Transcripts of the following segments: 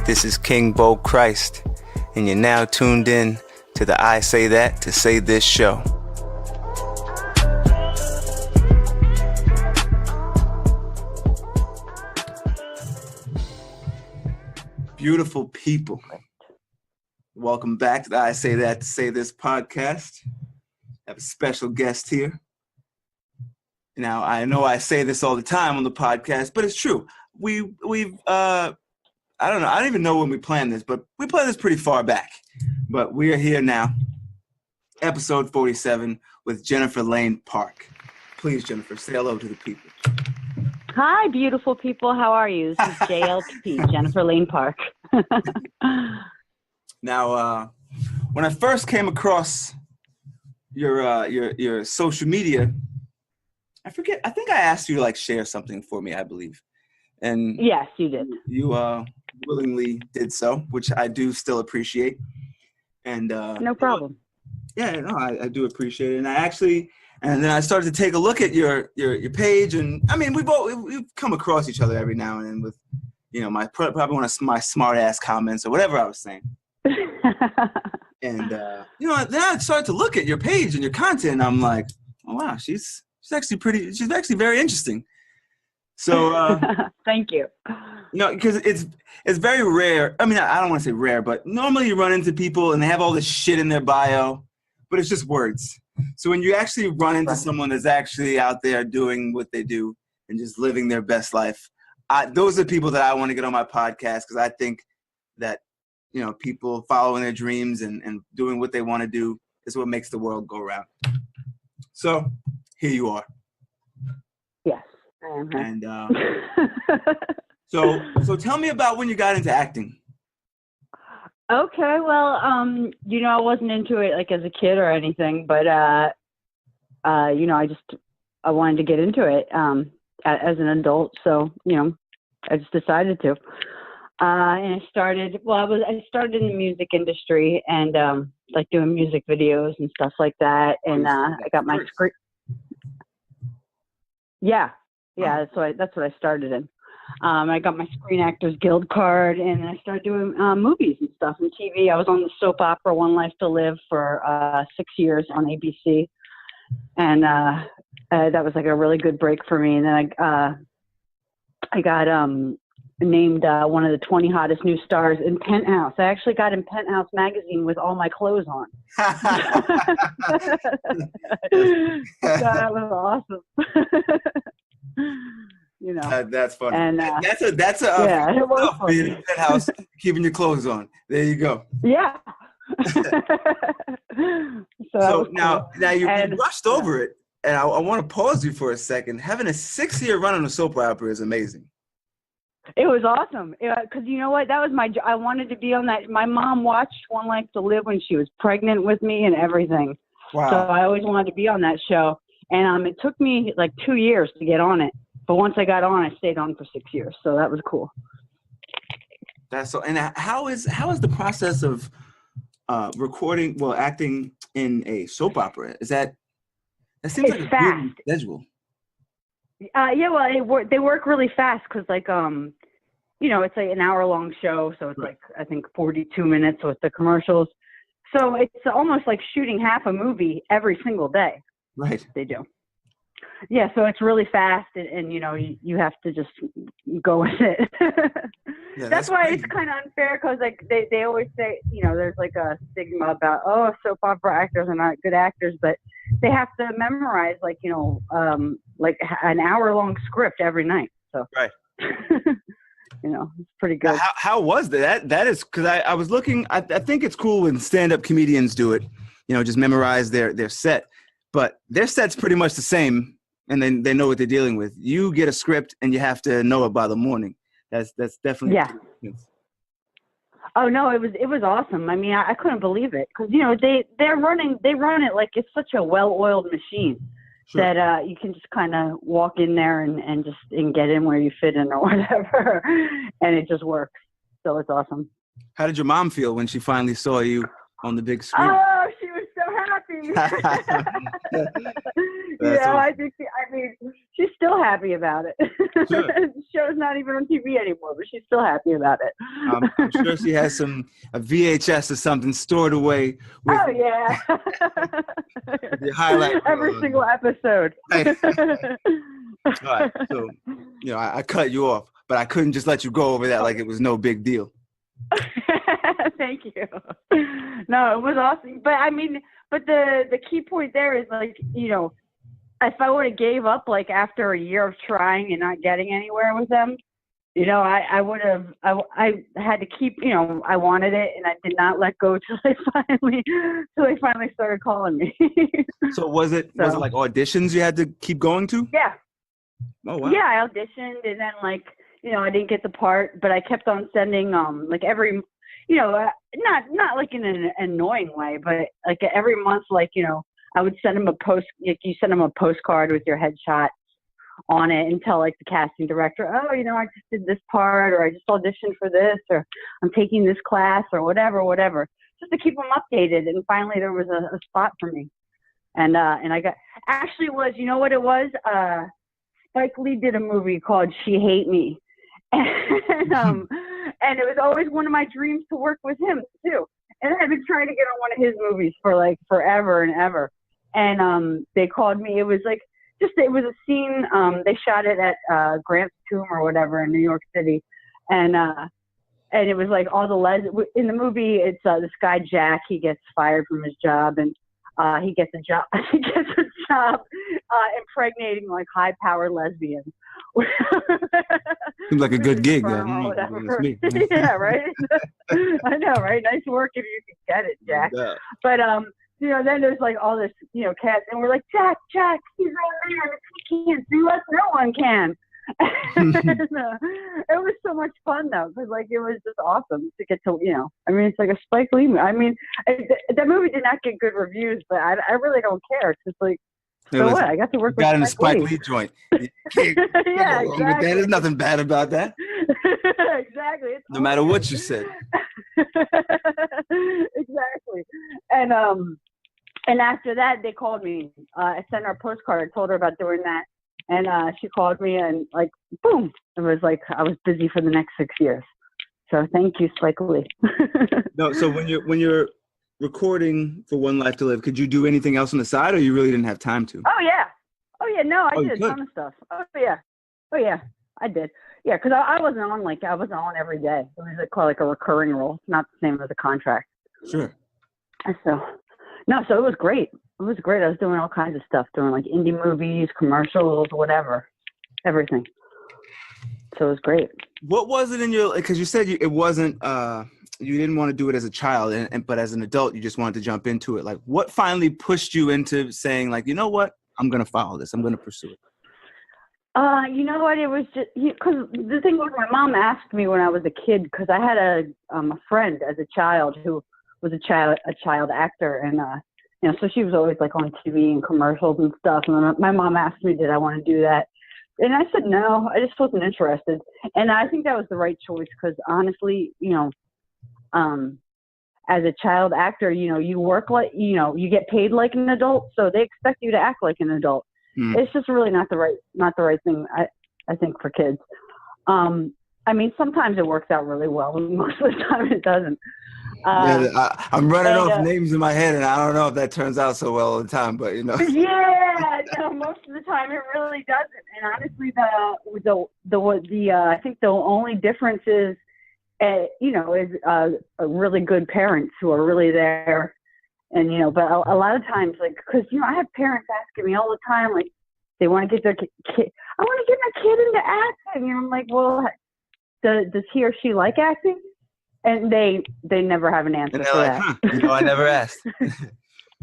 This is King Bo Christ, and you're now tuned in to the I Say That to Say This show. Beautiful people, welcome back to the I Say That to Say This podcast. I have a special guest here. Now, I know I say this all the time on the podcast, but it's true. We've I don't know. I don't even know when we planned this, but we planned this pretty far back. But we are here now, episode 47 with Jennifer Layne Park. Please, Jennifer, say hello to the people. Hi, beautiful people. How are you? This is JLP, Jennifer Layne Park. Now, when I first came across your social media, I forget. I think I asked you to share something for me, I believe. And yes, you did. You willingly did so, which I do still appreciate. And no problem. Yeah, no, I do appreciate it. And then I started to take a look at your page, and I mean, we've come across each other every now and then with, probably one of my smart ass comments or whatever I was saying. And then I started to look at your page and your content, and I'm like, oh wow, she's actually very interesting. So thank you. Because it's very rare. I mean, I don't want to say rare, but normally you run into people and they have all this shit in their bio, but it's just words. So when you actually run into someone that's actually out there doing what they do and just living their best life, those are the people that I want to get on my podcast, because I think that, people following their dreams and doing what they want to do is what makes the world go round. So here you are. Yes. And so tell me about when you got into acting. Okay, well, I wasn't into it as a kid or anything, but I wanted to get into it as an adult, so I just decided to. And I started in the music industry and doing music videos and stuff like that, and I got my screen. Yeah, that's what I started in. I got my Screen Actors Guild card, and I started doing movies and stuff and TV. I was on the soap opera One Life to Live for 6 years on ABC, and that was a really good break for me. And then I got named one of the 20 hottest new stars in Penthouse. I actually got in Penthouse Magazine with all my clothes on. That was awesome. That's funny. And that's it was being in the Penthouse, keeping your clothes on. There you go. Yeah. So now you rushed over it, and I want to pause you for a second. Having a 6-year run on a soap opera is amazing. It was awesome, because you know what? That was I wanted to be on that. My mom watched One Life to Live when she was pregnant with me and everything. Wow. So I always wanted to be on that show, and it took me 2 years to get on it. But once I got on, I stayed on for 6 years, so that was cool. That's so. And how is the process of acting in a soap opera? That seems it's like a fast. good schedule. Yeah, well, they work really fast because, it's an hour-long show, so it's right. I think 42 minutes with the commercials. So it's almost like shooting half a movie every single day. Right. They do. Yeah, so it's really fast, and you have to just go with it. Yeah, that's why it's kind of unfair, because they always say, there's a stigma about, soap opera actors are not good actors, but they have to memorize an hour-long script every night. So right. It's pretty good. How was that? That is, because I was looking. I think it's cool when stand-up comedians do it. Just memorize their set, but their set's pretty much the same. And then they know what they're dealing with. You get a script and you have to know it by the morning. That's definitely Oh no, it was awesome. I mean, I couldn't believe it, because they run it like it's such a well-oiled machine. Sure. That you can just kind of walk in there and get in where you fit in or whatever, and it just works. So it's awesome. How did your mom feel when she finally saw you on the big screen? Oh, she was so happy. That's awesome. I think, she's still happy about it. Sure. The show's not even on TV anymore, but she's still happy about it. I'm sure she has a VHS or something stored away. With, oh, yeah. with the highlight. Every single episode. All right. So, I cut you off, but I couldn't just let you go over that like it was no big deal. Thank you. No, it was awesome. But the key point there is if I would have gave up after a year of trying and not getting anywhere with them, I would have. I had to keep. I wanted it, and I did not let go till they finally started calling me. So was it like auditions you had to keep going to? Yeah. Oh wow. Yeah, I auditioned, and then I didn't get the part, but I kept on sending every. Not like in an annoying way, but every month, I would send them you send them a postcard with your headshot on it and tell the casting director, oh, I just did this part, or I just auditioned for this, or I'm taking this class, or whatever, just to keep them updated. And finally there was a spot for me. And I got, actually was, you know what it was? Spike Lee did a movie called She Hate Me. And it was always one of my dreams to work with him too. And I've been trying to get on one of his movies for forever and ever. And they called me. It was it was a scene. They shot it at Grant's Tomb or whatever in New York City, and it was all the in the movie. It's this guy Jack. He gets fired from his job, and he gets a job. He gets a job impregnating high-powered lesbians. Seems like a good gig, then. Yeah, right. I know, right? Nice work if you can get it, Jack. Yeah. But then there's all this, cast, and we're Jack, he's our man. He can't do us. No one can. It was so much fun though, because it was just awesome to get to, it's like a Spike Lee movie. That movie did not get good reviews, but I really don't care. It's just what? I got to work with got in a Spike Lee joint. Yeah, exactly. There's nothing bad about that. Exactly. No matter what you said. Exactly. And after that, they called me. I sent her a postcard. I told her about doing that. And she called me, and boom. It was I was busy for the next 6 years. So thank you, Spike Lee. No, so when you're recording for One Life to Live, could you do anything else on the side, or you really didn't have time to? Oh yeah. No, I did a ton of stuff. Oh yeah. I did. Yeah, because I wasn't on I wasn't on every day. It was called a recurring role. It's not the same as a contract. Sure. So it was great. It was great. I was doing all kinds of stuff, doing indie movies, commercials, whatever, everything. So it was great. What was it in your, because you said it wasn't, you didn't want to do it as a child, but as an adult, you just wanted to jump into it. What finally pushed you into saying you know what, I'm going to follow this. I'm going to pursue it. You know what? It was just, because the thing was, my mom asked me when I was a kid, because I had a friend as a child who was a child actor, and so she was always on TV and commercials and stuff. And my mom asked me, did I want to do that? And I said no. I just wasn't interested. And I think that was the right choice, because honestly, as a child actor, you work you get paid like an adult, so they expect you to act like an adult. It's just really not the right thing, I think, for kids. Sometimes it works out really well, and most of the time it doesn't. I'm running off names in my head, and I don't know if that turns out so well all the time, but Yeah, no, most of the time it really doesn't. And honestly, I think the only difference is, really good parents who are really there. And, but a lot of times, because, I have parents asking me all the time, they want to get their kid, I want to get my kid into acting. And I'm like, well, does he or she like acting? And they never have an answer for that. Huh. I never asked.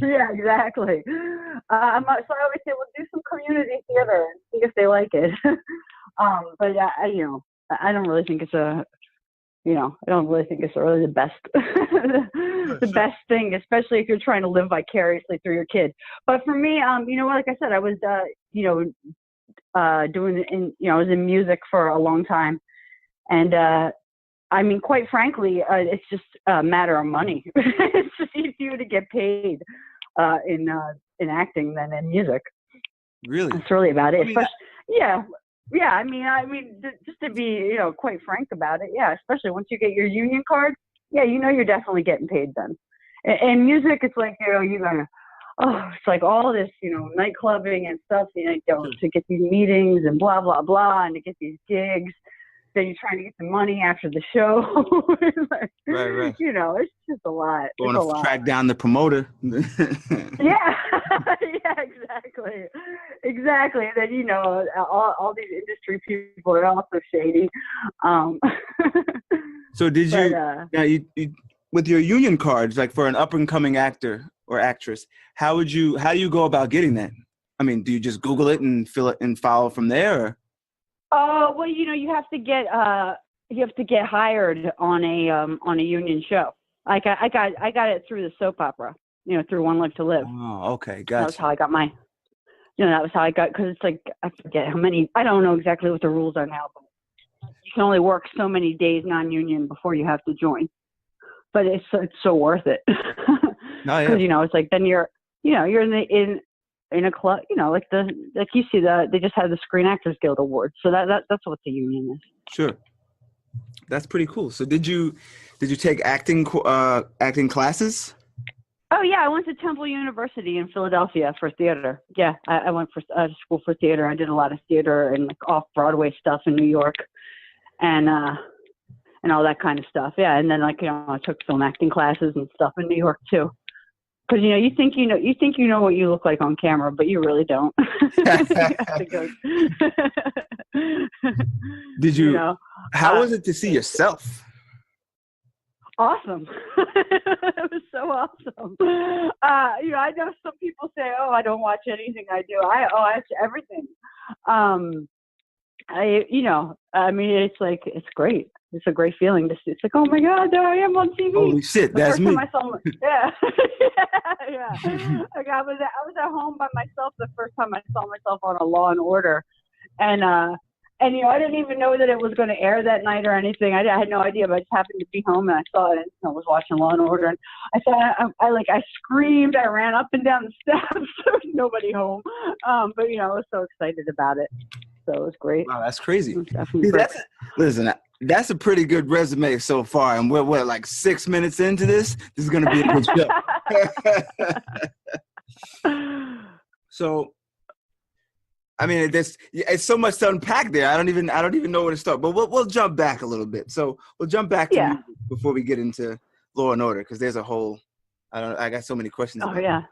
Yeah, exactly. So I always say, well, do some community theater and see if they like it. But I don't really think it's really the best, the best thing, especially if you're trying to live vicariously through your kid. But for me, like I said, I was, I was in music for a long time. And, quite frankly, it's just a matter of money. It's just easier to get paid in acting than in music. Really? That's really about it. I mean, Yeah. I mean, just to be, quite frank about it. Yeah. Especially once you get your union card. Yeah. You're definitely getting paid then. And music, it's like, you gotta, it's like all this, night clubbing and stuff, to get these meetings and blah, blah, blah, and to get these gigs. Then you're trying to get the money after the show. Like, right. It's just a lot. Going to track down the promoter. Yeah. Yeah, exactly. And then, all these industry people are also shady. So did you, now you, with your union cards, like for an up and coming actor or actress, how do you go about getting that? I mean, do you just Google it and fill it and file from there? Or? Well, you have to get hired on a union show. Like I got it through the soap opera, through One Life to Live. Oh, okay, gotcha. That was how I got that was how I got, because it's like, I forget how many, I don't know exactly what the rules are now, but you can only work so many days non-union before you have to join. But it's so worth it. No, yeah. Because it's like then you're in a club, like you see they just had the Screen Actors Guild Awards, so that's what the union is. Sure, that's pretty cool. So did you take acting classes? Oh yeah, I went to Temple University in Philadelphia for theater. Yeah, I went for school for theater. I did a lot of theater and like off-Broadway stuff in New York, and all that kind of stuff. Yeah, and then I took film acting classes and stuff in New York too. Because you think you know what you look like on camera, but you really don't. You have to go. Did you? How was it to see yourself? Awesome. It was so awesome. I know some people say, "Oh, I don't watch anything I do." I watch everything. It's like, it's great. It's a great feeling to see. It's like, oh my God, there I am on TV. Holy shit, that's me. Yeah. Like I was at home by myself the first time I saw myself on a Law and Order, and I didn't even know that it was going to air that night or anything. I had no idea, but I just happened to be home and I saw it, and I was watching Law and Order, and I thought I screamed, I ran up and down the steps. There was nobody home, but I was so excited about it. So it was great. Wow, that's crazy. Listen, that's a pretty good resume so far, and we're like 6 minutes into this. This is going to be a good show. So, I mean, it's so much to unpack there. I don't even know where to start. But we'll jump back a little bit. So we'll jump back to music before we get into Law and Order, because there's a whole. I got so many questions. Oh yeah.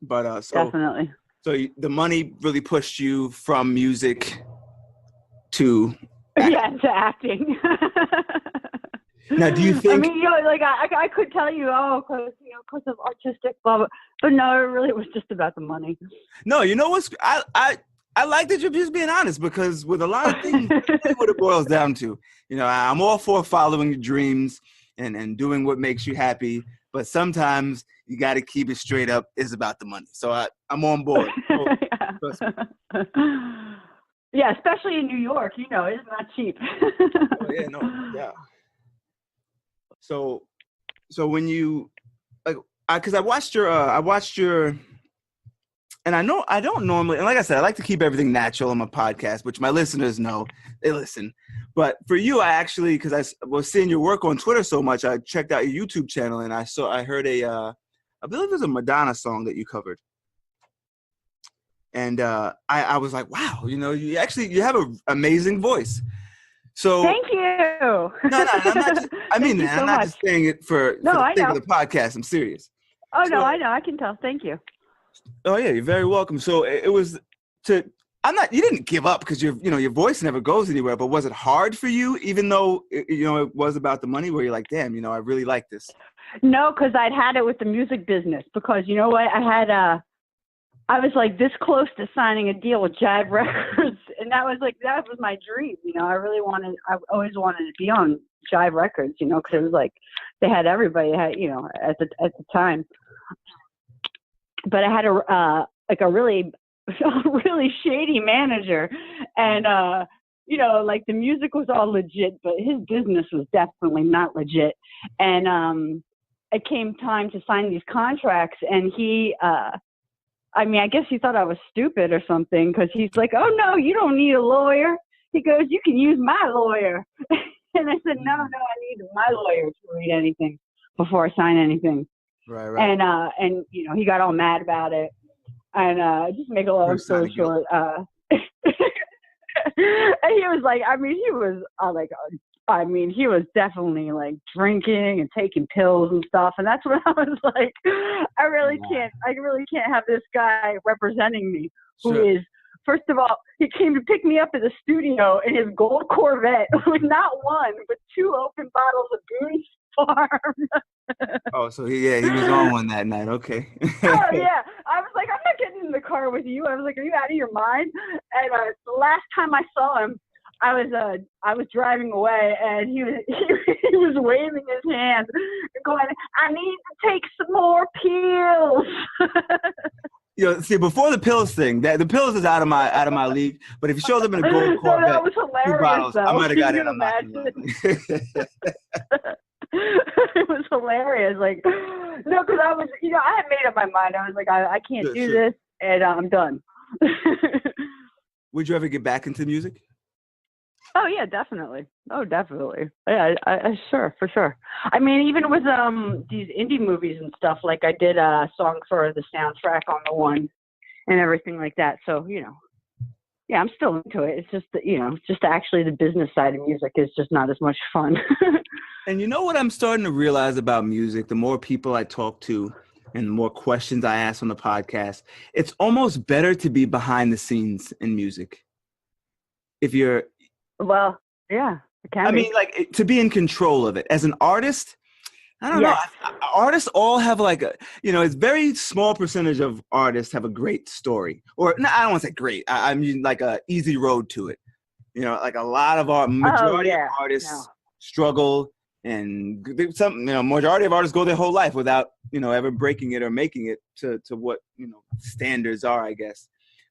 But definitely. So the money really pushed you from music to acting. Yeah, to acting. Now, do you think? I mean, I could tell you, because of artistic, blah, blah, but no, it really was just about the money. No, you know what's I like that you're just being honest, because with a lot of things, that's what it boils down to. I'm all for following your dreams and doing what makes you happy, but sometimes you got to keep it straight up. It's about the money. So I'm on board. Yeah, especially in New York, it's not cheap. Oh, yeah, no, yeah. So when you because I watched your, and I don't normally, and like I said, I like to keep everything natural on my podcast, which my listeners know, they listen. But for you, I actually, because I was seeing your work on Twitter so much, I checked out your YouTube channel, and I heard I believe it was a Madonna song that you covered. And I was like, wow, you have an amazing voice. So thank you. No, I'm not just, I mean that. I'm not just saying it for the sake of the podcast. I'm serious. Oh, no, I know. I can tell. Thank you. Oh, yeah, you're very welcome. So it was you didn't give up because your voice never goes anywhere, but was it hard for you, even though, it was about the money, where you're like, damn, I really like this? No, because I'd had it with the music business, because you know what? I was like this close to signing a deal with Jive Records, and that was my dream. I always wanted to be on Jive Records, because it was like they had everybody at the time. But I had a really really shady manager, and the music was all legit, but his business was definitely not legit. And it came time to sign these contracts, and he I mean, I guess he thought I was stupid or something because he's like, oh, no, you don't need a lawyer. He goes, you can use my lawyer. And I said, no, I need my lawyer to read anything before I sign anything. Right. And you know, he got all mad about it. And just make a long story short, and he was like, I mean, he was definitely like drinking and taking pills and stuff. And that's when I was like, I really can't have this guy representing me who is, first of all, he came to pick me up at the studio in his gold Corvette with not one, but 2 open bottles of Boone's Farm. Oh, so he was on one that night. Okay. Oh, yeah. I was like, I'm not getting in the car with you. I was like, are you out of your mind? And the last time I saw him, I was driving away, and he was waving his hand and going, I need to take some more pills. You know, see, before the pills thing, the pills is out of my league. But if you showed up in a gold Corvette, that was hilarious, 2 bottles, I might have got in on that. It was hilarious. Like, no, because I had made up my mind. I was like, I can't do this, and I'm done. Would you ever get back into music? Oh yeah, definitely. Oh, definitely. Yeah, I sure, for sure. I mean, even with these indie movies and stuff, like I did a song for the soundtrack on the one and everything like that. So, you know, yeah, I'm still into it. It's just that, you know, just actually the business side of music is just not as much fun. And you know what I'm starting to realize about music, the more people I talk to and the more questions I ask on the podcast, it's almost better to be behind the scenes in music. If you're Well, yeah, it can I be. mean, like, to be in control of it. As an artist, I don't know. Artists all have like it's very small percentage of artists have a great story. Or, no, I don't want to say great. I mean, like a easy road to it. You know, like a lot of majority of artists struggle, and majority of artists go their whole life without, ever breaking it or making it to what, standards are, I guess.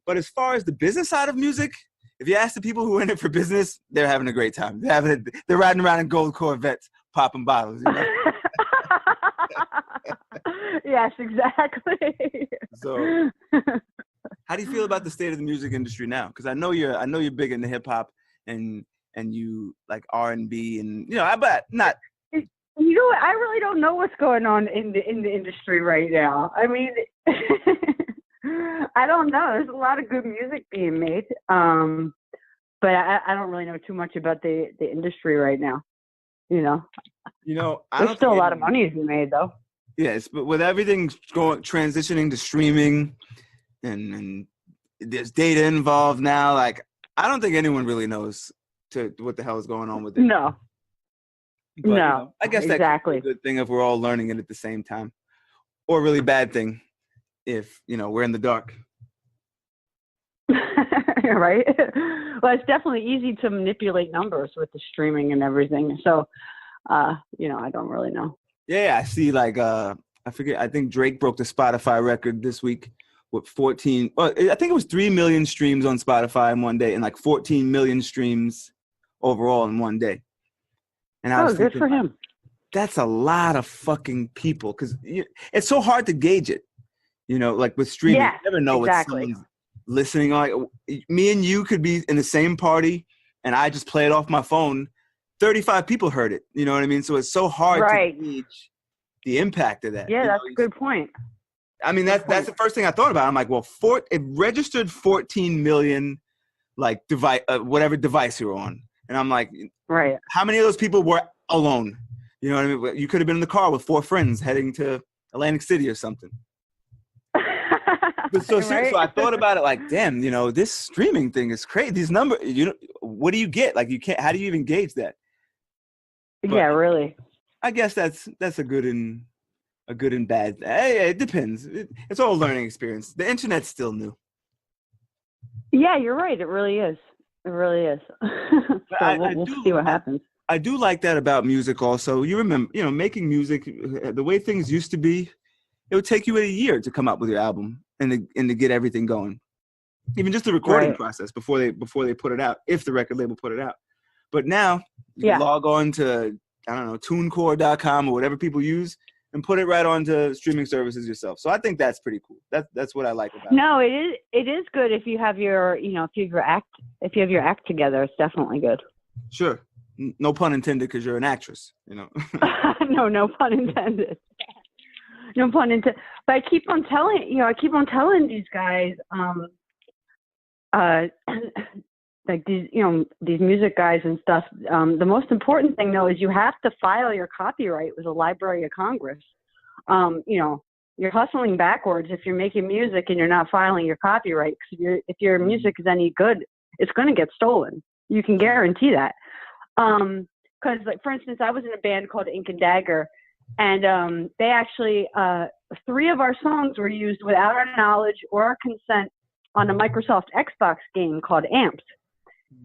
But as far as the business side of music, if you ask the people who are in it for business, they're having a great time. They're riding around in gold Corvettes, popping bottles. Yes, exactly. So, how do you feel about the state of the music industry now? Because I know you're big into hip hop and you like R&B and but not. You know what? I really don't know what's going on in the industry right now. I mean. I don't know. There's a lot of good music being made, but I don't really know too much about the industry right now. There's still a lot of money to be made, though. Yes, but with everything transitioning to streaming, and there's data involved now, like I don't think anyone really knows what the hell is going on with it. No. But, no. I guess exactly. That's a good thing if we're all learning it at the same time, or a really bad thing if we're in the dark. Right. Well, it's definitely easy to manipulate numbers with the streaming and everything. So, I don't really know. Yeah, I see. Like, I forget. I think Drake broke the Spotify record this week with 14. Well, I think it was 3 million streams on Spotify in one day, and like 14 million streams overall in one day. And I was good for him. That's a lot of fucking people, because it's so hard to gauge it. Like with streaming, you never know what someone's listening on. Me and you could be in the same party, and I just play it off my phone. 35 people heard it. You know what I mean? So it's so hard to gauge the impact of that. Yeah, that's a good point. I mean, that's the first thing I thought about. I'm like, well, it registered 14 million, like whatever device you're on, and I'm like, right? How many of those people were alone? You know what I mean? You could have been in the car with 4 friends heading to Atlantic City or something. But so I thought about it like, damn, this streaming thing is crazy. These numbers, what do you get? Like, how do you even gauge that? But yeah, really. I guess that's a good and bad. Hey, it depends. It's all a learning experience. The internet's still new. Yeah, you're right. It really is. It really is. So we'll see what happens. I do like that about music also. You remember, making music, the way things used to be, it would take you a year to come up with your album and to get everything going. Even just the recording process before they put it out, if the record label put it out. But now you can log on to, I don't know, tunecore.com or whatever people use. and put it right onto streaming services yourself. So I think that's pretty cool. That's what I like about it. No, it is good if you have your, you know, if you have your act together, it's definitely good. Sure. No pun intended, because you're an actress, you know. No pun intended. No pun intended. But I keep on telling these guys, like these, you know, these music guys and stuff. The most important thing though is you have to file your copyright with the Library of Congress. You know, you're hustling backwards if you're making music and you're not filing your copyright. Because if your music is any good, it's going to get stolen. You can guarantee that. Because, like, for instance, I was in a band called Ink and Dagger, and they actually 3 of our songs were used without our knowledge or our consent on a Microsoft Xbox game called Amps.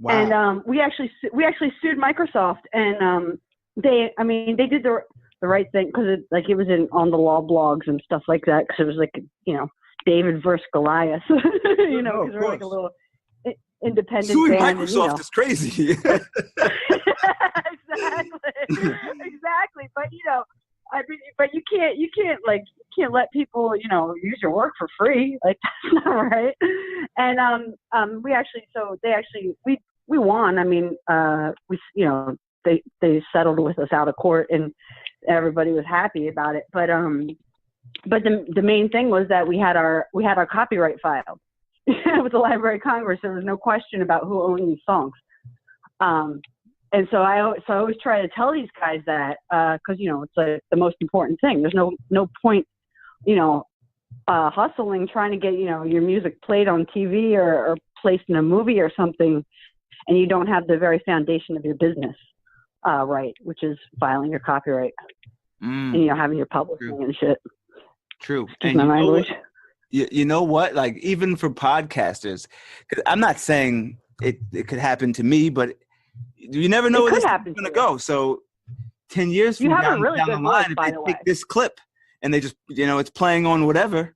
Wow. And we actually sued Microsoft, and they did the right thing, because it was on the law blogs and stuff like that, because it was like, you know, David versus Goliath. You know, because we're like a little independent Suing band. Microsoft, and, you know. is crazy. Exactly. But you know, I mean, but you can't let people, you know, use your work for free. Like, that's not right. And we won. I mean, they settled with us out of court, and everybody was happy about it. But the main thing was that we had our copyright filed with the Library of Congress. There was no question about who owned these songs. And so I always try to tell these guys that, because, you know, it's like the most important thing. There's no point, you know, hustling, trying to get, you know, your music played on TV or placed in a movie or something, and you don't have the very foundation of your business right, which is filing your copyright and, you know, having your publishing and shit. True. And my language. You know what? Like, even for podcasters, 'cause I'm not saying it could happen to me, but you never know where this is going to go. So 10 years from down the line, if they take this clip and they just, you know, it's playing on whatever,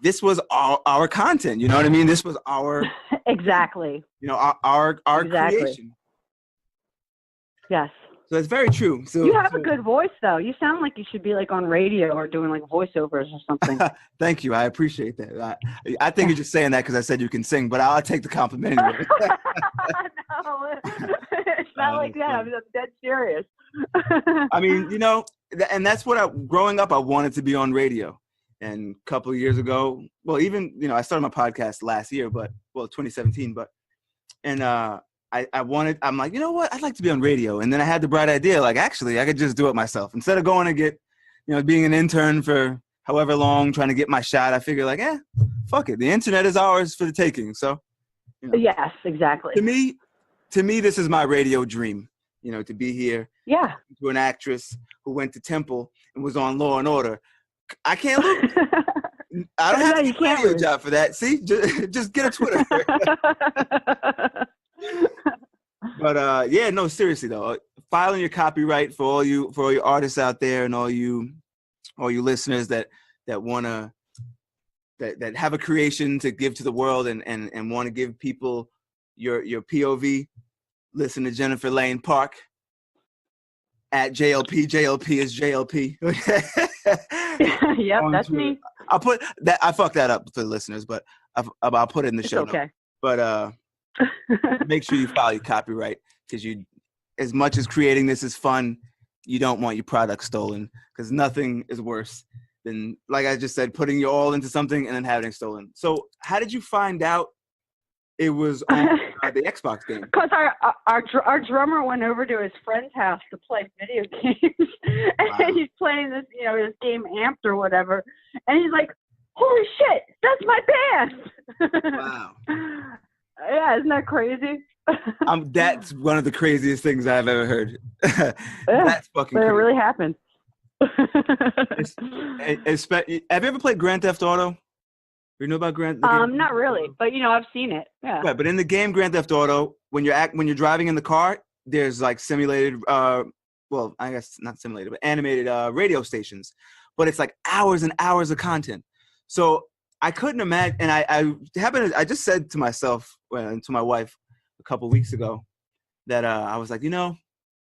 this was our content. You know what I mean? This was our exactly. You know, our creation. Yes. So that's very true. So you have a good voice, though. You sound like you should be like on radio or doing like voiceovers or something. Thank you. I appreciate that. I think you're just saying that because I said you can sing, but I'll take the compliment anyway. No, it's not like that. I'm dead serious. I mean, you know, and that's what growing up, I wanted to be on radio. And a couple of years ago, well, even, you know, I started my podcast last year, 2017, I'm like, you know what? I'd like to be on radio. And then I had the bright idea, like, actually, I could just do it myself. Instead of going to get, you know, being an intern for however long, trying to get my shot, I figured, like, fuck it. The internet is ours for the taking. So, you know, yes, exactly. To me, this is my radio dream, you know, to be here. Yeah. To an actress who went to Temple and was on Law and Order. I can't lose. I don't have to get a radio job for that. See, just get a Twitter. But yeah, no, seriously though, filing your copyright for all your artists out there and all you listeners that wanna that have a creation to give to the world and want to give people your POV. Listen to Jennifer Layne Park at JLP. JLP is JLP. Yep, that's me. I'll put that. I fucked that up for the listeners, but I'll put it in the show notes. Okay. But make sure you file your copyright, because as much as creating this is fun, you don't want your product stolen, because nothing is worse than, like I just said, putting your all into something and then having it stolen. So how did you find out it was on the Xbox game? Because our drummer went over to his friend's house to play video games, and he's playing this, you know, this game Amped or whatever, and he's like, "Holy shit, that's my band!" Wow. Yeah, isn't that crazy? That's one of the craziest things I've ever heard. That's fucking crazy. It really happened. Have you ever played Grand Theft Auto? You know about Grand Theft Auto? Not really, but you know, I've seen it. Yeah. Right, but in the game Grand Theft Auto, when you're driving in the car, there's like simulated, well, I guess not simulated, but animated radio stations. But it's like hours and hours of content. So I couldn't imagine, and I just said to myself and to my wife a couple weeks ago that I was like, you know,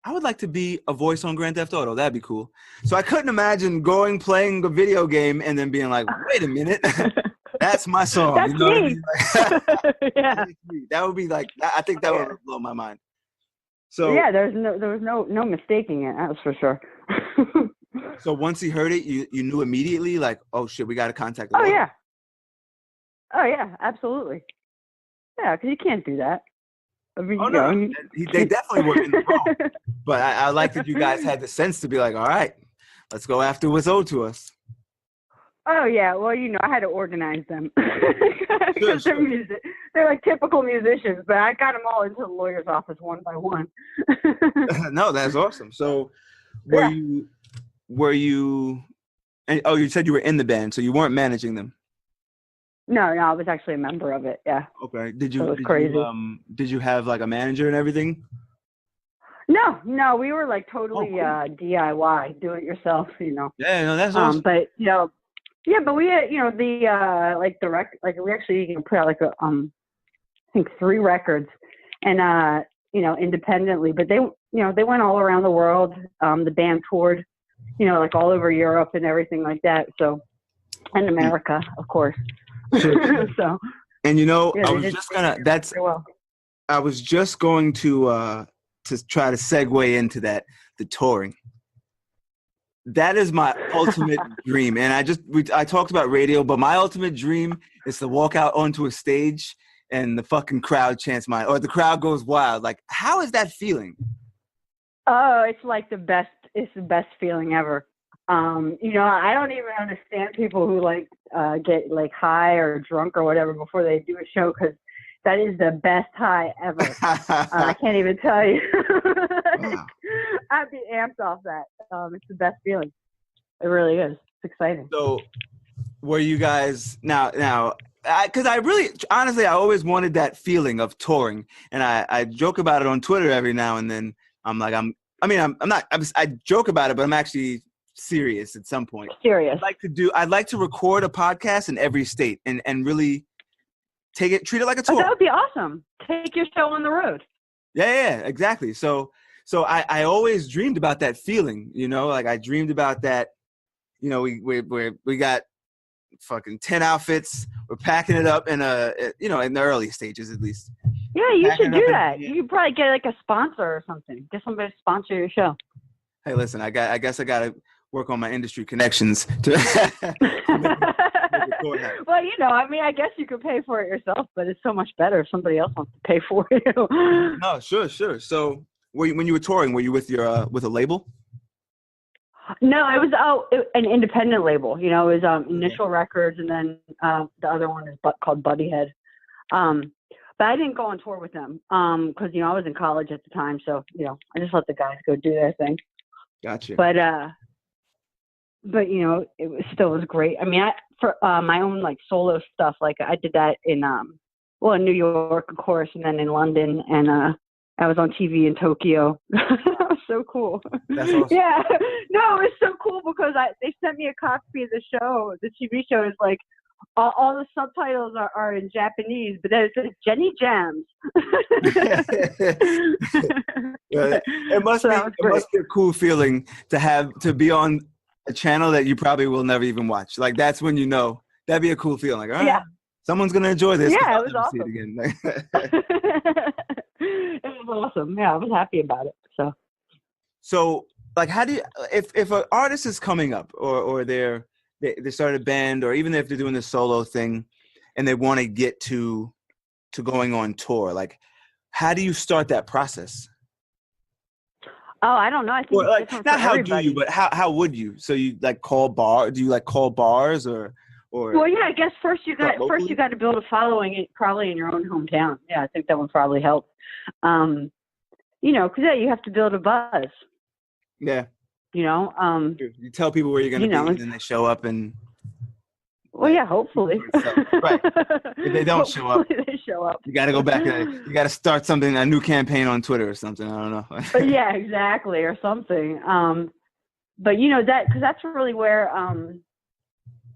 I would like to be a voice on Grand Theft Auto. That'd be cool. So I couldn't imagine playing a video game and then being like, wait a minute, that's my song. That's you know me. what I mean? Yeah. That would be like, I think that would blow my mind. So yeah, there was no mistaking it. That's for sure. So once he heard it, you knew immediately, like, oh shit, we got to contact the Oh lawyer. yeah, absolutely. Yeah, because you can't do that. I mean, they definitely were in the wrong. But I like that you guys had the sense to be like, all right, let's go after what's owed to us. Oh yeah, well I had to organize them because Sure. they're like typical musicians, but I got them all into the lawyer's office one by one. No, that's awesome. So were you? And, you said you were in the band, so you weren't managing them. No, I was actually a member of it. Yeah. Okay. It was crazy. Did you have like a manager and everything? No, we were like totally cool. DIY, do it yourself. Yeah, no, that's awesome. But but we had the like the record, like we actually put out like a I think 3 records, and independently. But they they went all around the world. The band toured, like all over Europe and everything like that. So, and America, of course. Sure. So, and I was just gonna. I was just going to try to segue into that, the touring. That is my ultimate dream, and I talked about radio, but my ultimate dream is to walk out onto a stage and the fucking crowd chants or the crowd goes wild. Like, how is that feeling? Oh, it's like the best. It's the best feeling ever. I don't even understand people who get like high or drunk or whatever before they do a show, because that is the best high ever. I can't even tell you. Wow. I'd be amped off that. It's the best feeling. It really is. It's exciting. So, were you guys now? Because I really, honestly, I always wanted that feeling of touring, and I joke about it on Twitter every now and then. I joke about it, but I'm actually serious at some point. Serious. I'd like to record a podcast in every state and really treat it like a tour. Oh, that would be awesome. Take your show on the road. Yeah, exactly. So I always dreamed about that feeling, like I dreamed about that, we got fucking 10 outfits. We're packing it up in in the early stages, at least. Yeah, you should do that. You could probably get like a sponsor or something. Get somebody to sponsor your show. Hey, listen, I guess I got to work on my industry connections to Well, I guess you could pay for it yourself, but it's so much better if somebody else wants to pay for it. No, sure. So when you were touring, were you with with a label? No, it was an independent label. It was Initial Records, and then the other one is called Buddyhead. But I didn't go on tour with them because I was in college at the time, so I just let the guys go do their thing. Gotcha. But it still was great. I mean, for my own like solo stuff, like I did that in New York, of course, and then in London, and I was on TV in Tokyo. That was so cool. That's awesome. Yeah, no, it was so cool because they sent me a copy of the show. The TV show is like all the subtitles are in Japanese, but then it says Jenny Jams. It must be a cool feeling to be on a channel that you probably will never even watch. Like, that's when that'd be a cool feeling. Like, all right, someone's gonna enjoy this. Yeah, it was awesome. See it again. It was awesome. Yeah, I was happy about it. So like, how do you, if an artist is coming up or they started a band, or even if they're doing this solo thing and they want to get to going on tour, like, how do you start that process? Oh, I don't know. I think it's different not for how everybody. do you, but how would you? So you call bars or? Well, yeah, I guess first you got to build a following, probably in your own hometown. Yeah, I think that would probably help. Because you have to build a buzz. Yeah. You tell people where you're going to be, and then they show up and. Well, yeah, hopefully. Right. If they don't show up, they show up. You got to go back. You got to start a new campaign on Twitter or something. I don't know. Yeah, exactly, or something. But that, because that's really where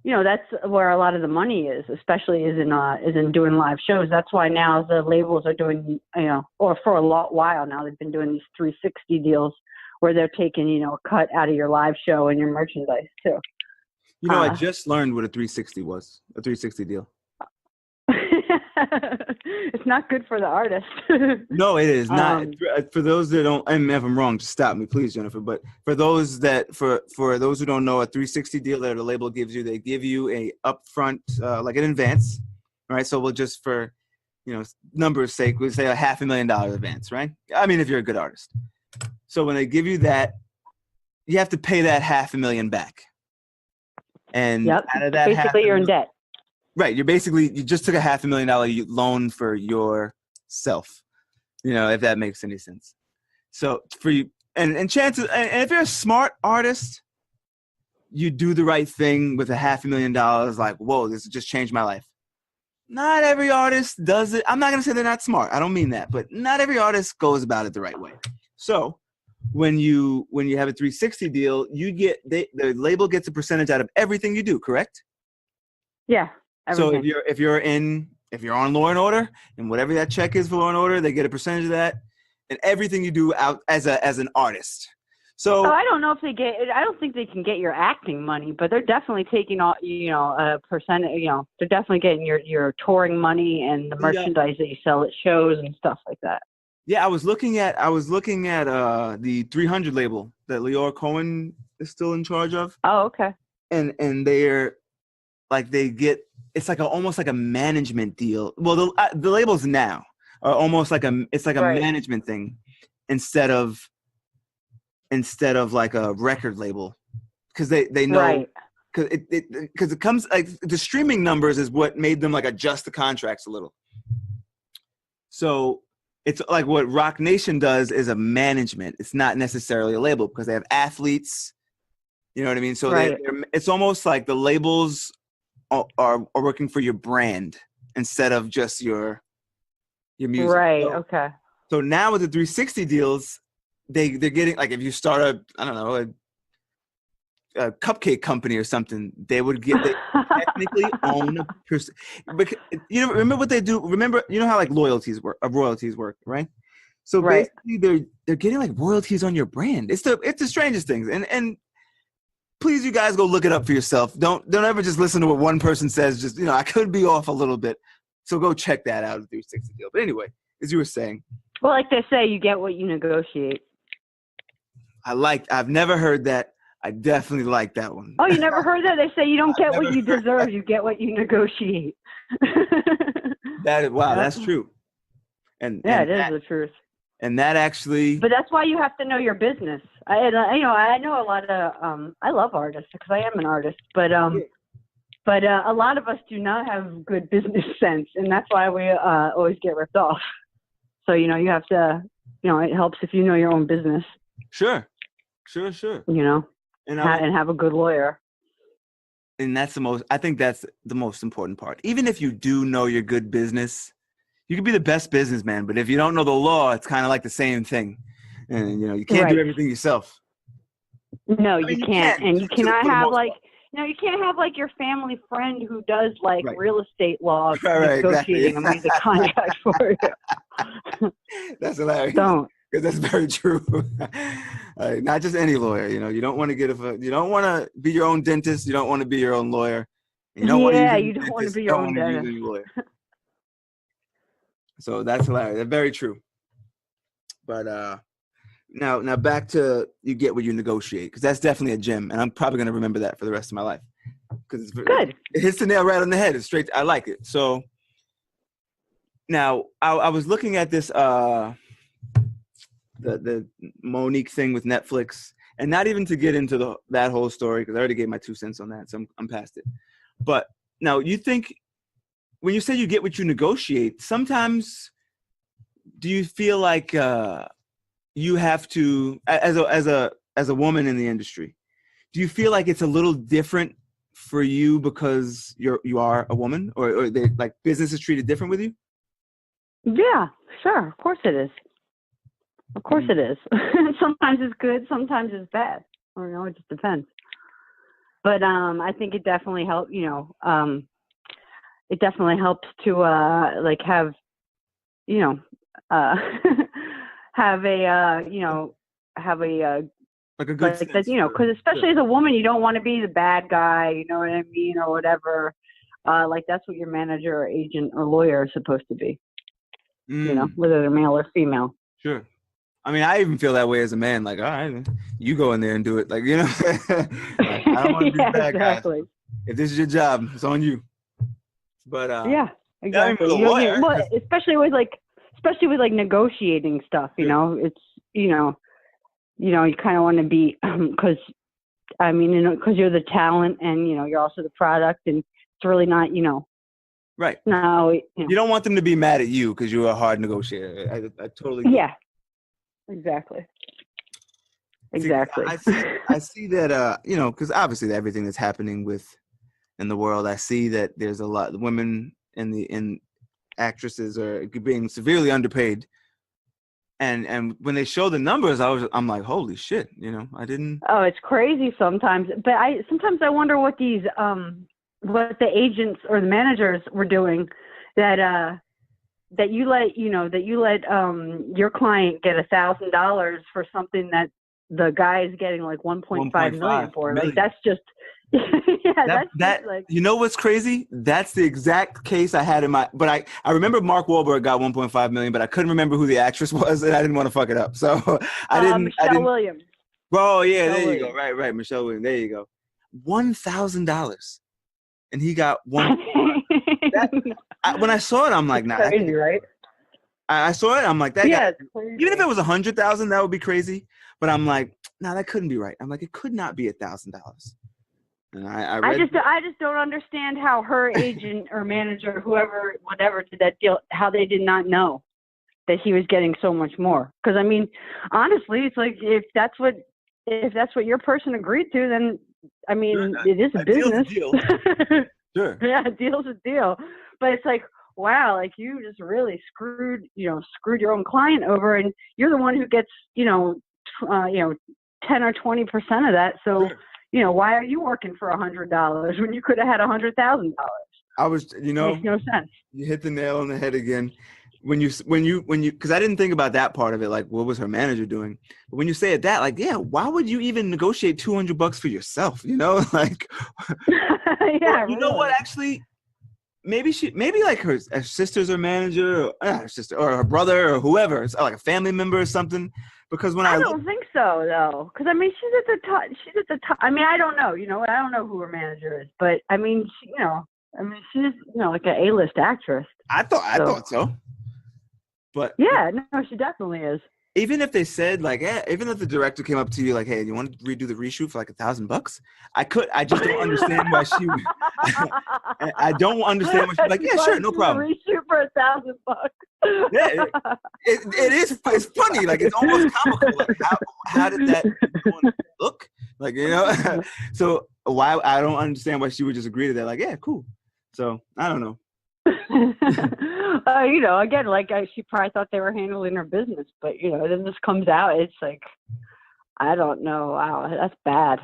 that's where a lot of the money is, especially is in doing live shows. That's why now the labels are doing, or for a while now, they've been doing these 360 deals where they're taking, a cut out of your live show and your merchandise too. I just learned what a 360 was, a 360 deal. It's not good for the artist. No, it is not. For those that don't, and if I'm wrong, just stop me, please, Jennifer. But for those who don't know, a 360 deal that the label gives you, they give you a upfront, like an advance, right? So we'll just, for numbers' sake, we'll say a $500,000 advance, right? I mean, if you're a good artist. So when they give you that, you have to pay that $500,000 back. And yep. out of that, basically you're in debt. Right. You just took a $500,000 loan for yourself, if that makes any sense. So for you, and chances, and if you're a smart artist, you do the right thing with a $500,000, like, whoa, this just changed my life. Not every artist does it. I'm not going to say they're not smart. I don't mean that, but not every artist goes about it the right way. So when you have a 360 deal, the label gets a percentage out of everything you do, correct? Yeah. Everything. So if you're on Law and Order, and whatever that check is for Law and Order, they get a percentage of that, and everything you do out as an artist. So I don't know if I don't think they can get your acting money, but they're definitely taking all, a percentage. They're definitely getting your touring money and the merchandise that you sell at shows and stuff like that. Yeah, I was looking at the 300 label that Leor Cohen is still in charge of. Oh, okay. And they're like, they get, it's like almost like a management deal. Well, the labels now are almost like a management thing instead of like a record label, because they know, because it comes, like, the streaming numbers is what made them like adjust the contracts a little. So it's like what Rock Nation does is a management. It's not necessarily a label, because they have athletes. You know what I mean? So it's almost like the labels are working for your brand instead of just your music. Right. Okay. So now with the 360 deals, they're getting, like, if you start a cupcake company or something, they technically own a person. Because, remember what they do? Remember, how like royalties work, right? So basically they're getting like royalties on your brand. It's the strangest things. And please, you guys, go look it up for yourself. Don't ever just listen to what one person says. Just, I could be off a little bit. So go check that out, the 360 deal. But anyway, as you were saying. Well, like they say, you get what you negotiate. I've never heard that. I definitely like that one. Oh, you never heard that? They say you don't get what you deserve. You get what you negotiate. That's true. And it is the truth. And that actually. But that's why you have to know your business. I know a lot of. I love artists because I am an artist, but a lot of us do not have good business sense, and that's why we always get ripped off. So you have to. It helps if you know your own business. Sure. And have a good lawyer. And I think that's the most important part. Even if you do know your good business, you can be the best businessman, but if you don't know the law, it's kind of like the same thing. And, you can't do everything yourself. No, you can't. And you cannot have you can't have like your family friend who does like real estate law negotiating a music contract for you. That's hilarious. Don't. Because that's very true. Not just any lawyer, you don't want to you don't want to be your own dentist. You don't want to be your own lawyer. You don't want to be your own dentist. So that's hilarious. That's very true. But now back to you get what you negotiate, because that's definitely a gem, and I'm probably going to remember that for the rest of my life. Because good. It hits the nail right on the head. It's straight. I like it. So now I was looking at this. The Monique thing with Netflix, and not even to get into that whole story, because I already gave my 2 cents on that, so I'm past it. But now, you think when you say you get what you negotiate, sometimes do you feel like you have to, as a woman in the industry, do you feel like it's a little different for you because you are a woman, or like business is treated different with you? Yeah, sure, of course it is. Of course it is. Sometimes it's good, sometimes it's bad. It just depends. But I think it definitely helped. It definitely helps to like have uh, have a have a Like a good like that, sense. because especially as a woman, you don't want to be the bad guy, you know what I mean, or whatever. Like that's what your manager or agent or lawyer is supposed to be, whether they're male or female. Sure. I mean, I even feel that way as a man. Like, all right, you go in there and do it. Like, like, I don't want to be the bad Exactly. guy. If this is your job, it's on you. But Yeah, I mean, for exactly. the lawyer, Well, especially with like negotiating stuff, it's you kind of want to be because I mean, because you're the talent and you're also the product, and it's really not, right? No, you don't want them to be mad at you because you're a hard negotiator. I totally get yeah. Exactly. Exactly. I see that because obviously everything that's happening in the world, I see that there's a lot of women in actresses are being severely underpaid. And when they show the numbers, I'm like, holy shit, I didn't. Oh, it's crazy sometimes. But sometimes I wonder what these what the agents or the managers were doing that you let your client get $1,000 for something that the guy is getting like 1.5 million for. Like that's just that's just like, what's crazy? That's the exact case I had in my. But I remember Mark Wahlberg got 1.5 million, but I couldn't remember who the actress was, and I didn't want to fuck it up, so I didn't. Michelle Williams. Oh yeah, Michelle Williams. You go. Right, Michelle Williams. There you go. $1,000, and he got one. When I saw it, I'm like, nah. Crazy, right? I saw it. I'm like, that guy. Crazy. Even if it was 100,000, that would be crazy. But I'm like, nah, that couldn't be right. I'm like, it could not be $1,000. And I just don't understand how her agent or manager, whoever, whatever, did that deal, how they did not know that he was getting so much more. Because I mean, honestly, it's like if that's what your person agreed to, then I mean, it is a business. Deal's a deal. Sure. Yeah, a deal's a deal. But it's like, wow, like you just really screwed your own client over, and you're the one who gets 10 or 20% of that. So. Sure. Why are you working for $100 when you could have had $100,000? I was, Makes no sense. You hit the nail on the head again. When you, because I didn't think about that part of it. Like, what was her manager doing? But when you say it that, like, yeah, why would you even negotiate $200 for yourself? Like, yeah, you know what? Actually, maybe like her sister's her manager, or her sister, or her brother, or whoever. It's like a family member or something. Because when I don't think so though, because I mean she's at the top. She's at the top. I mean I don't know. I don't know who her manager is, but I mean she's like an A-list actress. I thought so. But yeah, no, she definitely is. Even if they said like, even if the director came up to you like, hey, you want to redo the reshoot for like $1,000? I just don't understand why she would. I don't understand why she's like, yeah, sure, no problem. Reshoot for $1,000. Yeah, it's funny. Like it's almost comical. Like how did that look? Like so why I don't understand why she would just agree to that. Like yeah, cool. So I don't know. Again, like she probably thought they were handling her business, but then this comes out, it's like, I don't know. Wow, that's bad.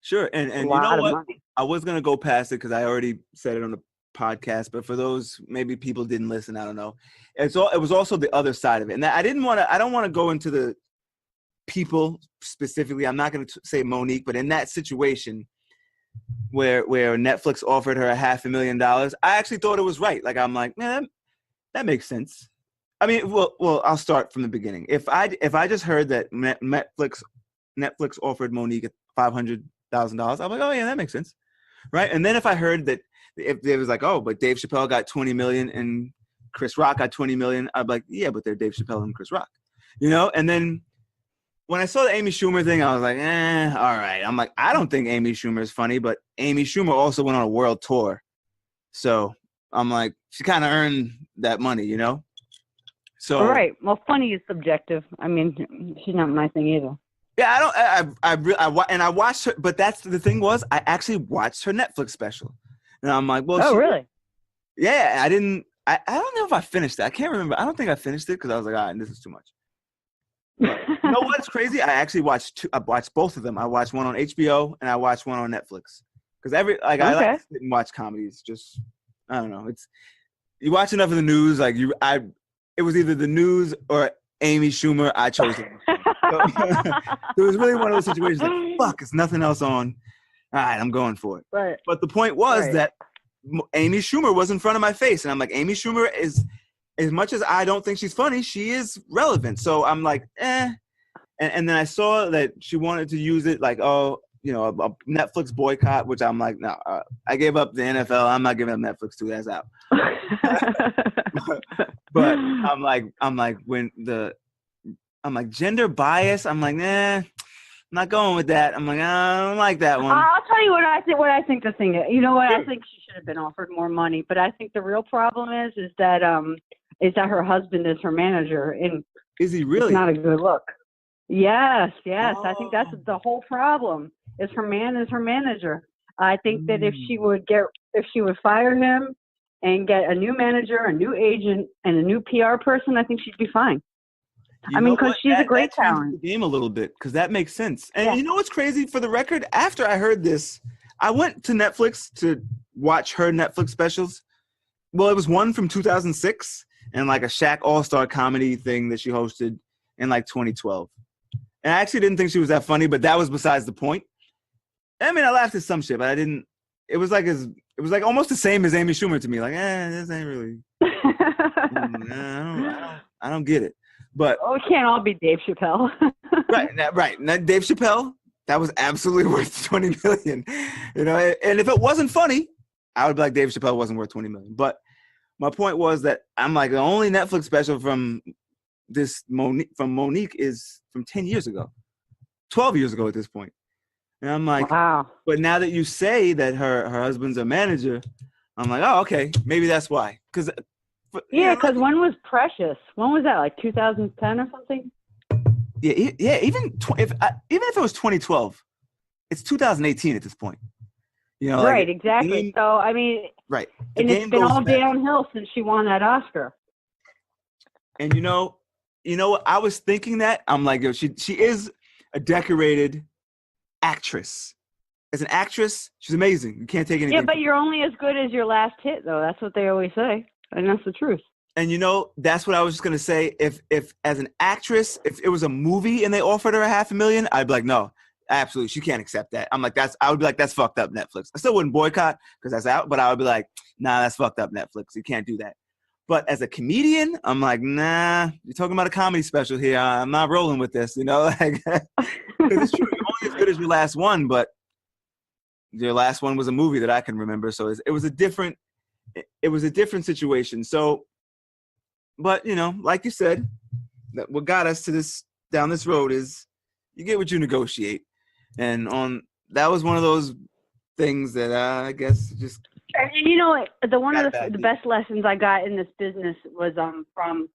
Sure, and you know what? Money. I was gonna go past it because I already said it on the podcast, but for those maybe people didn't listen, I don't know. It was also the other side of it, and I don't want to go into the people specifically. I'm not going to say Monique, but in that situation. Where Netflix offered her $500,000, I actually thought it was right. Like I'm like, man, that makes sense. I mean, well, I'll start from the beginning. If I just heard that Netflix offered Monique $500,000, I'm like, oh yeah, that makes sense, right? And then if I heard that if there was like, oh, but Dave Chappelle got $20 million and Chris Rock got $20 million, I'd be like, yeah, but they're Dave Chappelle and Chris Rock, And then when I saw the Amy Schumer thing, I was like, all right. I'm like, I don't think Amy Schumer is funny, but Amy Schumer also went on a world tour. So I'm like, she kind of earned that money, So all right. Well, funny is subjective. I mean, she's not my thing either. Yeah, I watched her, but that's the thing was, I actually watched her Netflix special. And I'm like, well, really? Yeah, I don't know if I finished it. I can't remember. I don't think I finished it because I was like, all right, this is too much. But you know what's crazy? I actually watched I watched both of them. I watched one on HBO and I watched one on Netflix. Because I like to sit and watch comedies. Just I don't know. It's you watch enough of the news, like it was either the news or Amy Schumer. I chose it. So, it was really one of those situations like, fuck, there's nothing else on. All right, I'm going for it. Right. But the point was that Amy Schumer was in front of my face. And I'm like, Amy Schumer is, as much as I don't think she's funny, she is relevant. So I'm like, eh. And then I saw that she wanted to use it like, oh, you know, a Netflix boycott, which I'm like, no, I gave up the NFL. I'm not giving up Netflix too. That's out. But I'm like gender bias. I'm like, nah, I'm not going with that. I'm like, I don't like that one. I'll tell you what I think. What I think the thing is, you know what? I think she should have been offered more money. But I think the real problem is that her husband is her manager, and is he really? It's not a good look. Yes. Oh. I think that's the whole problem. Is her manager? I think that if she would fire him and get a new manager, a new agent, and a new PR person, I think she'd be fine. Because she's a great talent. The game a little bit, because that makes sense. And you know what's crazy? For the record, after I heard this, I went to Netflix to watch her Netflix specials. Well, it was one from 2006 and like a Shaq All-Star comedy thing that she hosted in like 2012. And I actually didn't think she was that funny, but that was besides the point. I mean, I laughed at some shit, but I didn't. It was like almost the same as Amy Schumer to me. Like, this ain't really. I don't get it. But it can't all be Dave Chappelle. right. Now, Dave Chappelle, that was absolutely worth $20 million. You know, and if it wasn't funny, I would be like, Dave Chappelle wasn't worth $20 million. But my point was that I'm like, the only Netflix special from Monique is from 10 years ago, 12 years ago at this point. And I'm like, wow. But now that you say that her husband's a manager, I'm like, oh, okay, maybe that's why. Because when was Precious? When was that? Like 2010 or something? Yeah. Even if it was 2012, it's 2018 at this point. You know, right? Exactly. So I mean, right. And it's been all downhill since she won that Oscar. And you know, I was thinking that I'm like, she is a decorated actress. As an actress, she's amazing. You can't take anything. Yeah, but you're only as good as your last hit, though. That's what they always say, and that's the truth. And that's what I was just gonna say. If as an actress, if it was a movie and they offered her $500,000, I'd be like, no, absolutely, she can't accept that. I'm like, I would be like, that's fucked up, Netflix. I still wouldn't boycott because that's out, but I would be like, nah, that's fucked up, Netflix. You can't do that. But as a comedian, I'm like, nah, you're talking about a comedy special here. I'm not rolling with this, like, because it's true. You're only as good as your last one, but your last one was a movie that I can remember. So it was a different situation. So, but like you said, that what got us to down this road is you get what you negotiate. And that was one of those things that I guess just. And one of the best lessons I got in this business was from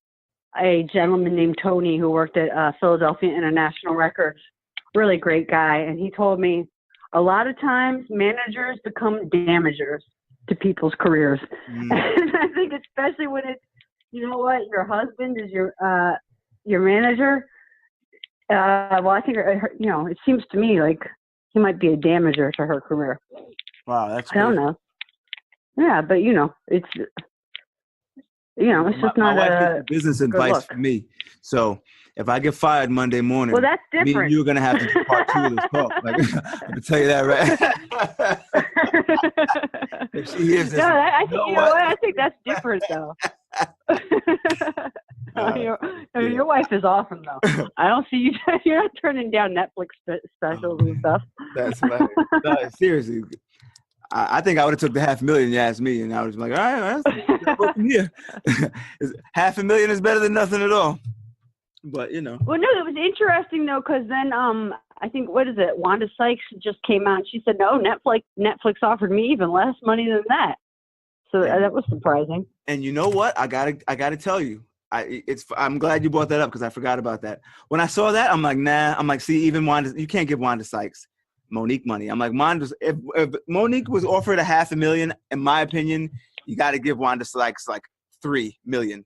a gentleman named Tony who worked at Philadelphia International Records. Really great guy. And he told me a lot of times managers become damagers to people's careers. And I think especially when it's, your husband is your manager. Well, I think, it seems to me like he might be a damager to her career. Wow, that's crazy. I don't know. Yeah, but it's just not my wife gets business advice from me. So if I get fired Monday morning, well, that's different. Me and you're gonna have to do part 2 of this talk. Like, I'm gonna tell you that right. If she hears this, I think that's different though. Your wife is awesome though. I don't see you. You're not turning down Netflix specials and stuff. That's funny. No, seriously. I think I would have took the $500,000 you asked me, and I was like, all right, that's working here. $500,000 is better than nothing at all. But Well, no, it was interesting though, because then I think Wanda Sykes just came out and she said, no, Netflix offered me even less money than that. So that was surprising. And you know what? I gotta tell you, I'm glad you brought that up because I forgot about that. When I saw that, I'm like, nah. I'm like, see, even Wanda, you can't give Wanda Sykes Monique money. I'm like, if Monique was offered $500,000, in my opinion, you got to give Wanda Sykes like $3 million.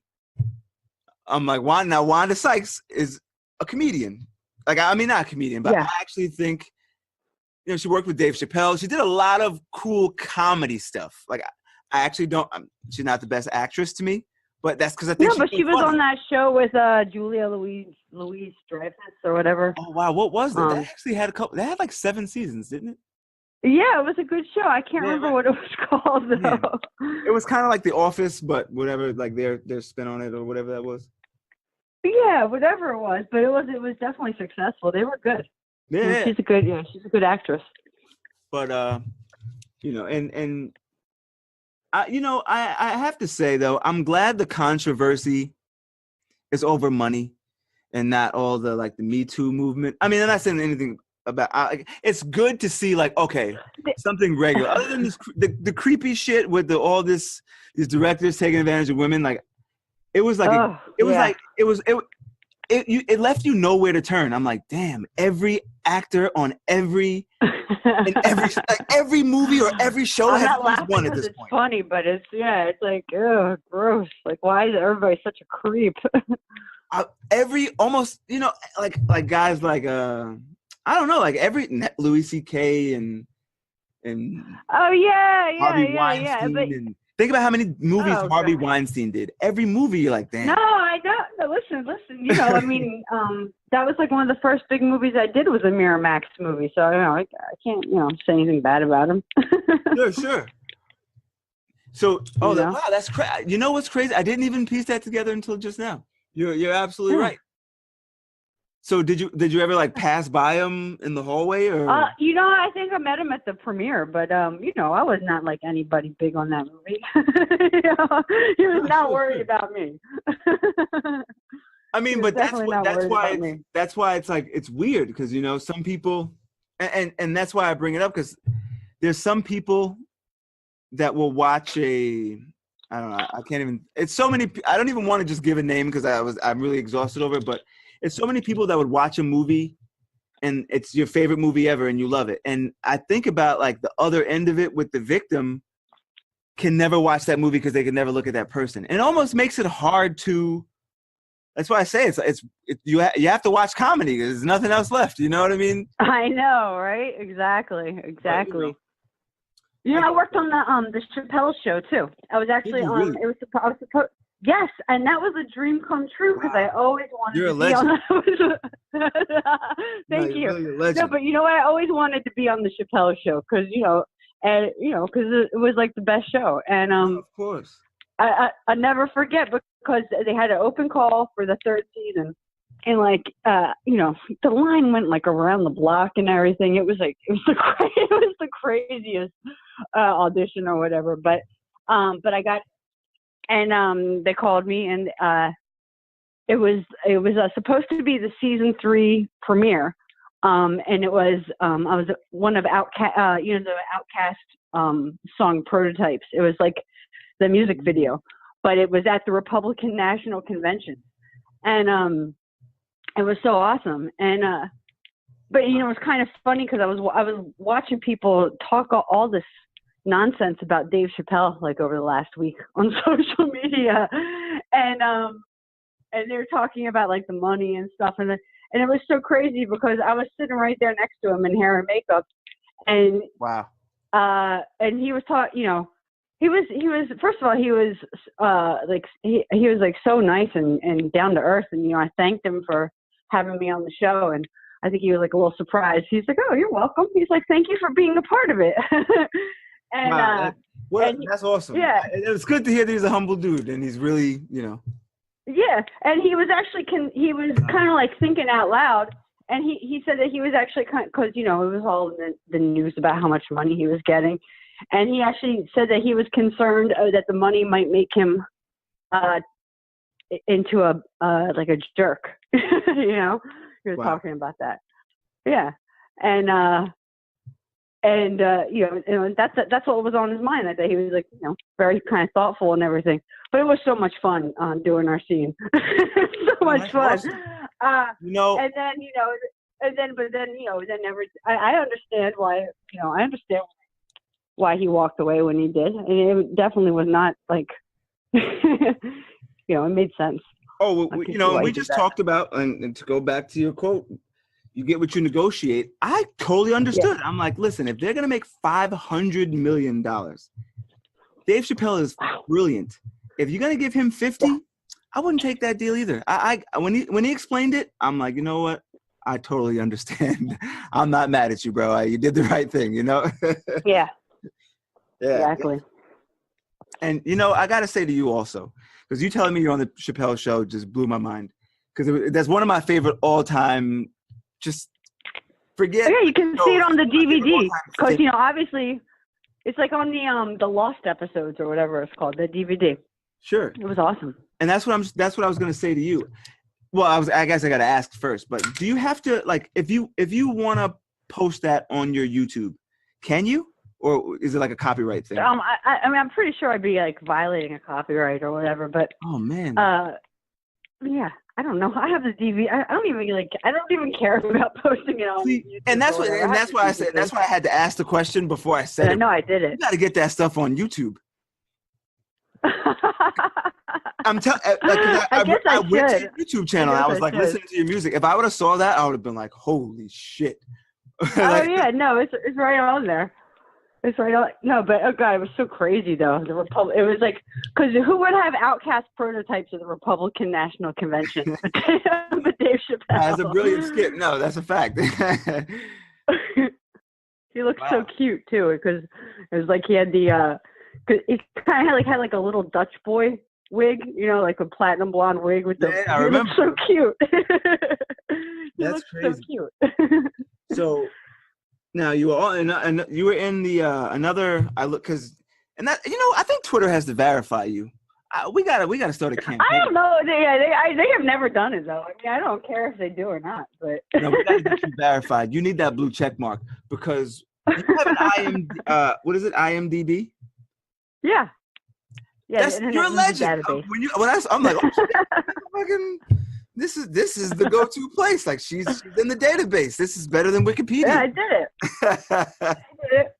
I'm like, Wanda Sykes is a comedian. Like, I mean, not a comedian, but I actually think, she worked with Dave Chappelle. She did a lot of cool comedy stuff. Like, I actually don't, she's not the best actress to me, but that's because I think but she was on that show with Julia Louise Dreyfus or whatever. Oh, wow. What was that? That actually had that had like 7 seasons, didn't it? Yeah, it was a good show. I can't remember what it was called, though. Yeah. It was kind of like The Office, but whatever, like their spin on it or whatever that was. Yeah, whatever it was, but it was definitely successful. They were good. Yeah, she's a good actress. But and I have to say though, I'm glad the controversy is over money and not all the like the Me Too movement. I mean, I'm not saying anything about. It's good to see like something regular other than this the creepy shit with these directors taking advantage of women. Like it was like it left you nowhere to turn. I'm like, damn, every actor on every movie or every show has at least one at this point. It's funny, but it's like, ugh, gross. Like, why is everybody such a creep? Almost, like guys like I don't know, like every Louis C.K. and Harvey Weinstein and think about how many movies Harvey Weinstein did. Every movie, you're like, damn. No, I don't. No, listen. I mean, that was like one of the first big movies I did was a Miramax movie. So I can't, say anything bad about him. Sure. So, wow, that's crazy. You know what's crazy? I didn't even piece that together until just now. You're absolutely right. So did you ever like pass by him in the hallway or? I think I met him at the premiere, but I was not like anybody big on that movie. He was not worried about me. I mean, but that's why it's like it's weird because some people, and that's why I bring it up because there's some people that will watch I don't know. I can't even. It's so many. I don't even want to just give a name because I'm really exhausted over it, but. It's so many people that would watch a movie and it's your favorite movie ever and you love it. And I think about like the other end of it with the victim can never watch that movie because they can never look at that person. And it almost makes it hard to, that's why I say you have to watch comedy because there's nothing else left. You know what I mean? I know, right? Exactly. Right, I worked on the Chappelle show too. I was actually on, really? I was supposed, yes, and that was a dream come true because I always wanted to be on Thank you. Really no, but I always wanted to be on the Chappelle show because because it was like the best show, and of course, I never forget because they had an open call for the 3rd season, and like the line went like around the block and everything. It was the craziest audition or whatever, but I got. And they called me, and it was supposed to be the season 3 premiere, and it was I was one of the Outkast song Prototypes. It was like the music video, but it was at the Republican National Convention, and it was so awesome. And but it was kind of funny because I was watching people talk all this nonsense about Dave Chappelle like over the last week on social media, and they're talking about like the money and stuff, and it was so crazy because I was sitting right there next to him in hair and makeup, and wow, and he was he was first of all he was he was like so nice and down to earth, and I thanked him for having me on the show, and I think he was like a little surprised. He's like, "Oh, you're welcome." He's like, "Thank you for being a part of it." And, wow, that's awesome. Yeah, it's good to hear that he's a humble dude and he's really, Yeah, and he was actually he was kind of like thinking out loud, and he said that he was actually because it was all in the news about how much money he was getting, and he actually said that he was concerned that the money might make him into a like a jerk. He was talking about that. Yeah, and that's what was on his mind that day. He was like, very kind of thoughtful and everything. But it was so much fun doing our scene. So much fun. Awesome. I understand why. I understand why he walked away when he did. And it definitely was not like, it made sense. Oh, we just talked about, and to go back to your quote, you get what you negotiate. I totally understood. Yeah. I'm like, listen, if they're going to make $500 million, Dave Chappelle is brilliant. If you're going to give him 50, I wouldn't take that deal either. When he explained it, I'm like, you know what? I totally understand. I'm not mad at you, bro. You did the right thing, Yeah. Yeah. Exactly. And, I got to say to you also, because you telling me you're on the Chappelle show just blew my mind. Because that's one of my favorite all-time, just forget. Oh, yeah, you can see it on the DVD. Because, obviously, it's like on the Lost episodes or whatever it's called, the DVD. Sure. It was awesome. And that's what I was going to say to you. Well, I guess I got to ask first, but do you have to, like, if you want to post that on your YouTube, can you? Or is it like a copyright thing? I mean, I'm pretty sure I'd be like violating a copyright or whatever, but oh man, yeah, I don't know. I have the DVD. I don't even care about posting it on YouTube. And that's why I said that's why I had to ask the question before I said it. No, I did it. You got to get that stuff on YouTube. I'm telling. I went to your YouTube channel. I was like listening to your music. If I would have saw that, I would have been like, "Holy shit!" Like, oh yeah, no, it's right on there. It's right on. No, but oh god, it was so crazy though. It was like, because who would have outcast prototypes of the Republican National Convention? But Dave Chappelle. That's a brilliant skit. No, that's a fact. He looked so cute too, because it was like he had the. Cause he kind of had like a little Dutch boy wig, like a platinum blonde wig with the. Yeah, I remember. He looked so cute. That's crazy. So cute. So now you were all and you were in the another. I look because and that I think Twitter has to verify you. We gotta start a campaign. I don't know. They have never done it though. I mean, I don't care if they do or not. But no, we gotta get you verified. You need that blue check mark because you have an IMDb. Yeah. You're a legend. I'm like, oh, fucking, this is the go-to place. Like she's in the database. This is better than Wikipedia. Yeah, I did it.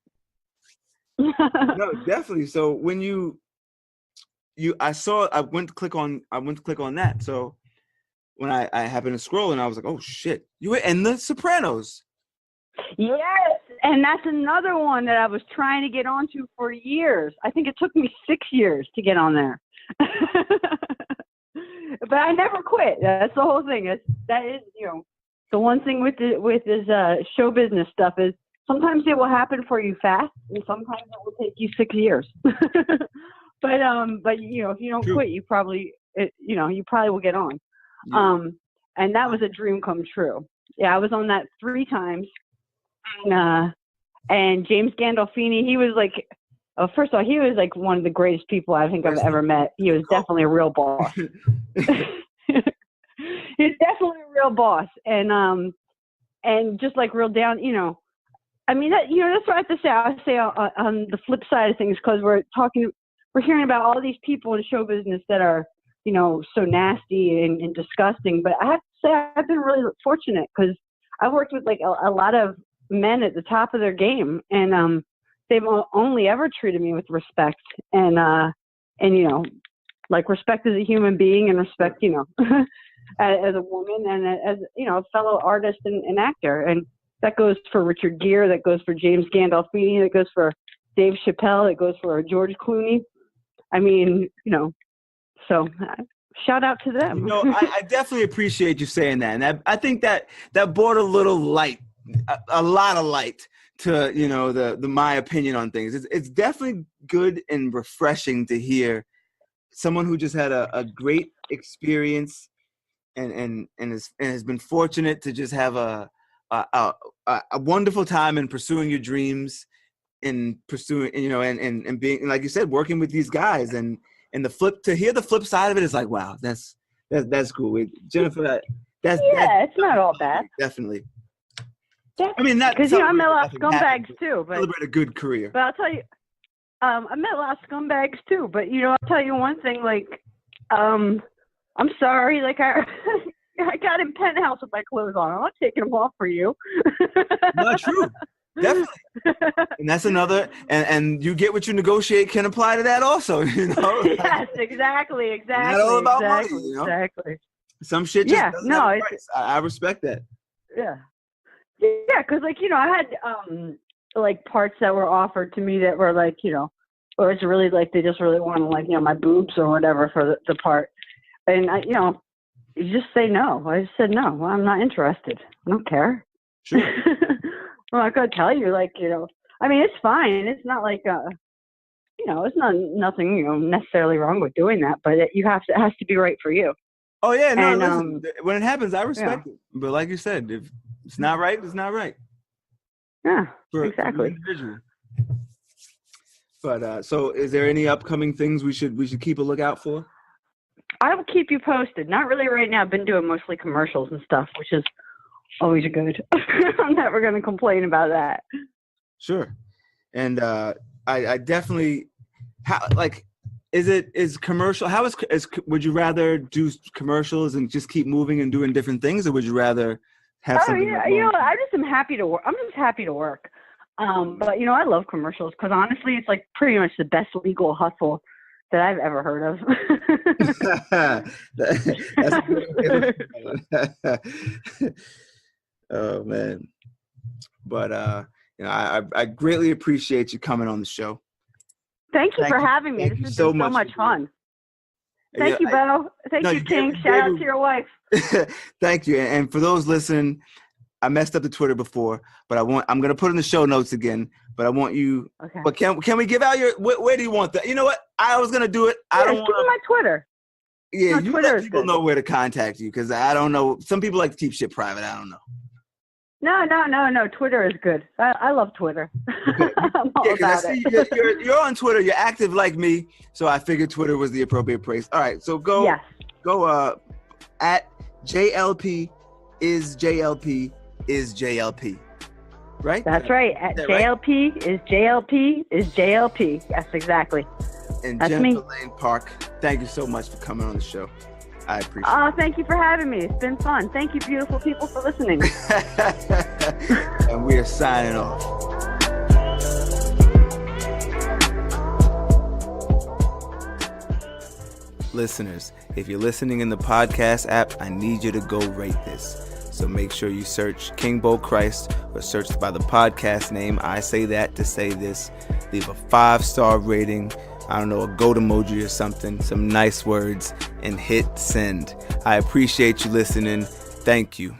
No, definitely. So when I went to click on that. So when I happened to scroll and I was like, oh shit, you were in the Sopranos. Yes, and that's another one that I was trying to get onto for years. I think it took me 6 years to get on there. But I never quit. That's the whole thing. That is, the one thing with this show business stuff is sometimes it will happen for you fast, and sometimes it will take you 6 years. But if you don't quit, you probably will get on. Yeah. And that was a dream come true. Yeah, I was on that 3 times. And James Gandolfini, he was like, first of all, he was like one of the greatest people I think I've ever met. He was definitely a real boss. He's definitely a real boss, and just like real down. I mean, that's what I have to say. I say on the flip side of things, because we're hearing about all these people in show business that are so nasty and disgusting. But I have to say I've been really fortunate because I've worked with like a lot of men at the top of their game, and they've only ever treated me with respect and like respect as a human being and respect as a woman and as a fellow artist and actor. And that goes for Richard Gere, that goes for James Gandolfini, that goes for Dave Chappelle, that goes for George Clooney. I mean, so shout out to them. I definitely appreciate you saying that, and I think that brought a little light. A lot of light to the my opinion on things. It's definitely good and refreshing to hear someone who just had a great experience and has been fortunate to just have a wonderful time in pursuing your dreams and pursuing and being, like you said, working with these guys and to hear the flip side of it is like, wow, that's cool. Jennifer, it's not all bad. Definitely. I mean, because I met a lot of scumbags too. But celebrate a good career. But I'll tell you, I met a lot of scumbags too. But I'll tell you one thing. Like, I'm sorry. Like I got in Penthouse with my clothes on. I'm not taking them off for you. Not true. Definitely. And that's another, and you get what you negotiate can apply to that also, you know? Yes, exactly. Not all about money, you know? Exactly. Some shit just doesn't have a price. I respect that. Yeah. Yeah, because, like, you know, I had, like, parts that were offered to me that were, like, you know, or it's really, like, they just really wanted, like, you know, my boobs or whatever for the part. And, you know, you just say no. I just said no. Well, I'm not interested. I don't care. Sure. I'm not going to tell you, like, you know. I mean, it's fine. It's not like, you know, it's nothing, you know, necessarily wrong with doing that, but it has to be right for you. Oh yeah, no. And, listen, when it happens, I respect it. But like you said, if it's not right, it's not right. Yeah, For exactly. the individual. But so, is there any upcoming things we should keep a lookout for? I will keep you posted. Not really right now. I've been doing mostly commercials and stuff, which is always good. I'm never going to complain about that. Sure. And I definitely, is commercial, would you rather do commercials and just keep moving and doing different things, or would you rather have something? Yeah, you know, I just am happy to work. I'm just happy to work. But, you know, I love commercials because honestly, it's like pretty much the best legal hustle that I've ever heard of. Oh man. But you know, I greatly appreciate you coming on the show. Thank you for having me. This has been so much fun. Thank you, Bo. Thank you, King. Shout out to your wife. Thank you. And for those listening, I messed up the Twitter before, but I'm gonna put in the show notes again. But I want you. Okay. But can we give out your? Where do you want that? You know what? I was gonna do it. I don't want my Twitter. Yeah, you let people know where to contact you, because I don't know. Some people like to keep shit private. I don't know. No. Twitter is good. I love Twitter. I'm all about it. You're on Twitter. You're active like me, so I figured Twitter was the appropriate place. All right, so go at JLP is JLP is JLP. Right? That's right. At JLP right? is JLP is JLP. Yes, exactly. And that's Jennifer me. Layne Park, thank you so much for coming on the show. I appreciate it. Oh, thank you for having me. It's been fun. Thank you, beautiful people, for listening. And we are signing off. Listeners, if you're listening in the podcast app, I need you to go rate this. So make sure you search King Bo Christ or search by the podcast name. I say that to say this. Leave a 5-star rating. I don't know, a goat emoji or something, some nice words, and hit send. I appreciate you listening. Thank you.